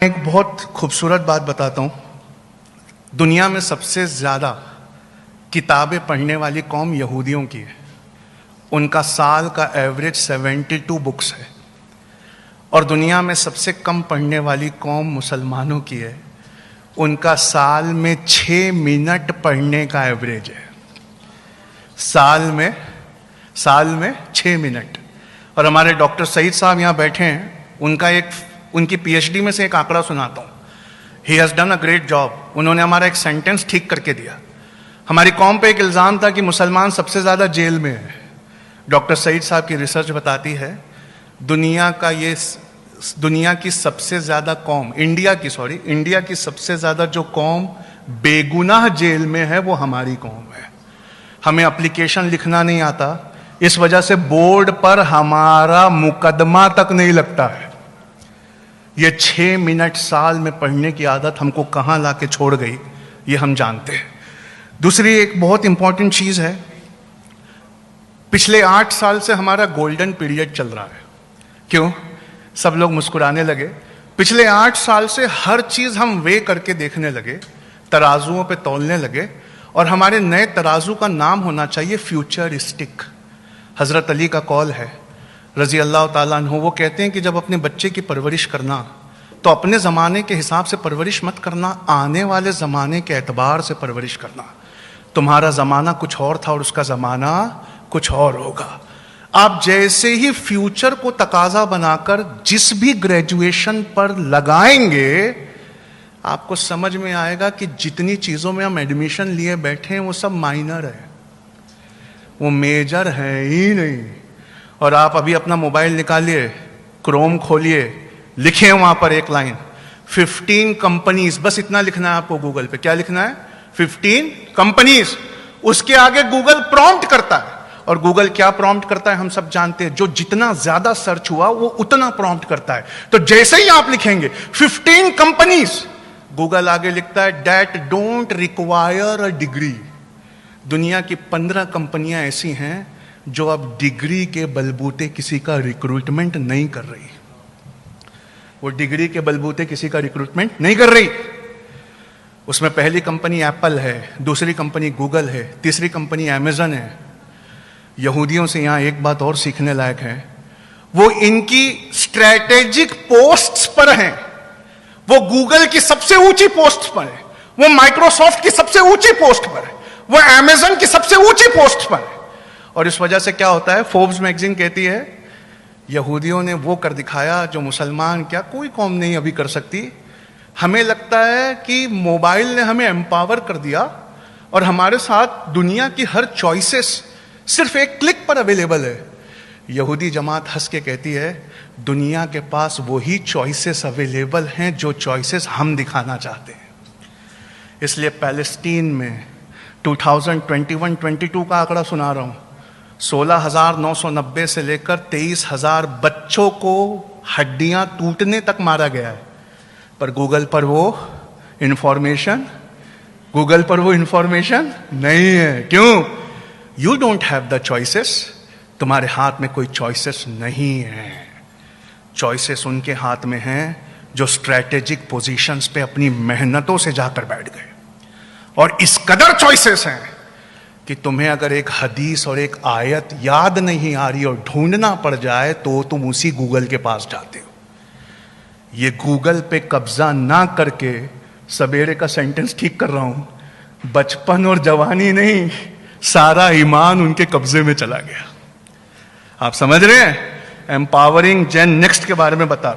एक बहुत खूबसूरत बात बताता हूँ। दुनिया में सबसे ज़्यादा किताबें पढ़ने वाली कौम यहूदियों की है। उनका साल का एवरेज 72 बुक्स है। और दुनिया में सबसे कम पढ़ने वाली कौम मुसलमानों की है। उनका साल में 6 मिनट पढ़ने का एवरेज है। साल में 6 मिनट। और हमारे डॉक्टर सईद साहब यहाँ बैठे हैं। उनकी पीएचडी में से एक आंकड़ा सुनाता हूँ। He has done a great job. उन्होंने हमारा एक सेंटेंस ठीक करके दिया। हमारी कौम पे एक इल्ज़ाम था कि मुसलमान सबसे ज़्यादा जेल में है। डॉक्टर सईद साहब की रिसर्च बताती है दुनिया की सबसे ज़्यादा कौम, इंडिया की सबसे ज़्यादा जो कौम बेगुनाह जेल में है वो हमारी कौम है। हमें एप्लीकेशन लिखना नहीं आता, इस वजह से बोर्ड पर हमारा मुकदमा तक नहीं लगता है। ये 6 मिनट साल में पढ़ने की आदत हमको कहाँ ला के छोड़ गई, ये हम जानते हैं। दूसरी एक बहुत इंपॉर्टेंट चीज़ है, पिछले 8 साल से हमारा गोल्डन पीरियड चल रहा है। क्यों? सब लोग मुस्कुराने लगे। पिछले 8 साल से हर चीज़ हम वे करके देखने लगे, तराजुओं पे तौलने लगे। और हमारे नए तराजू का नाम होना चाहिए फ्यूचरिस्टिक। हज़रत अली का कौल है रज़ी अल्लाह ताला अन्हु, वो कहते हैं कि जब अपने बच्चे की परवरिश करना तो अपने ज़माने के हिसाब से परवरिश मत करना, आने वाले ज़माने के एतबार से परवरिश करना। तुम्हारा ज़माना कुछ और था और उसका ज़माना कुछ और होगा। आप जैसे ही फ्यूचर को तकाजा बनाकर जिस भी ग्रेजुएशन पर लगाएंगे, आपको समझ में आएगा कि जितनी चीज़ों में हम एडमिशन लिए बैठे हैं वो सब माइनर है, वो मेजर है ही नहीं। और आप अभी अपना मोबाइल निकालिए, क्रोम खोलिए, लिखें वहां पर एक लाइन 15 कंपनीज, बस इतना लिखना है आपको गूगल पे। क्या लिखना है? 15 कंपनीज। उसके आगे गूगल प्रॉम्प्ट करता है। और गूगल क्या प्रॉम्प्ट करता है हम सब जानते हैं, जो जितना ज्यादा सर्च हुआ वो उतना प्रॉम्प्ट करता है। तो जैसे ही आप लिखेंगे 15 कंपनीज, गूगल आगे लिखता है that don't require a degree. दुनिया की 15 कंपनियां ऐसी हैं जो अब डिग्री के बलबूते किसी का रिक्रूटमेंट नहीं कर रही। वो डिग्री के बलबूते किसी का रिक्रूटमेंट नहीं कर रही। उसमें पहली कंपनी एप्पल है, दूसरी कंपनी गूगल है, तीसरी कंपनी अमेजन है। यहूदियों से यहां एक बात और सीखने लायक है, वो इनकी स्ट्रैटेजिक पोस्ट्स पर हैं। वो गूगल की सबसे ऊंची पोस्ट पर है, वो माइक्रोसॉफ्ट की सबसे ऊंची पोस्ट पर है, वो अमेजन की सबसे ऊंची पोस्ट पर है। और इस वजह से क्या होता है, फोर्ब्स मैगजीन कहती है यहूदियों ने वो कर दिखाया जो मुसलमान क्या कोई कौम नहीं अभी कर सकती। हमें लगता है कि मोबाइल ने हमें एम्पावर कर दिया और हमारे साथ दुनिया की हर चॉइसेस सिर्फ एक क्लिक पर अवेलेबल है। यहूदी जमात हंस के कहती है दुनिया के पास वही चॉइसेस अवेलेबल हैं जो चॉइसेस हम दिखाना चाहते हैं। इसलिए पैलेस्टीन में 2021-22 का आंकड़ा सुना रहा हूं, 16,990 से लेकर 23,000 बच्चों को हड्डियां टूटने तक मारा गया है। पर गूगल पर वो इंफॉर्मेशन नहीं है। क्यों? You don't have the choices. तुम्हारे हाथ में कोई चॉइसेस नहीं है। चॉइसेस उनके हाथ में हैं जो स्ट्रैटेजिक पोजीशंस पे अपनी मेहनतों से जाकर बैठ गए। और इस कदर चॉइसेस हैं कि तुम्हें अगर एक हदीस और एक आयत याद नहीं आ रही और ढूंढना पड़ जाए तो तुम उसी गूगल के पास जाते हो। ये गूगल पे कब्जा ना करके, सवेरे का सेंटेंस ठीक कर रहा हूं, बचपन और जवानी नहीं, सारा ईमान उनके कब्जे में चला गया। आप समझ रहे हैं? एम्पावरिंग जेन नेक्स्ट के बारे में बता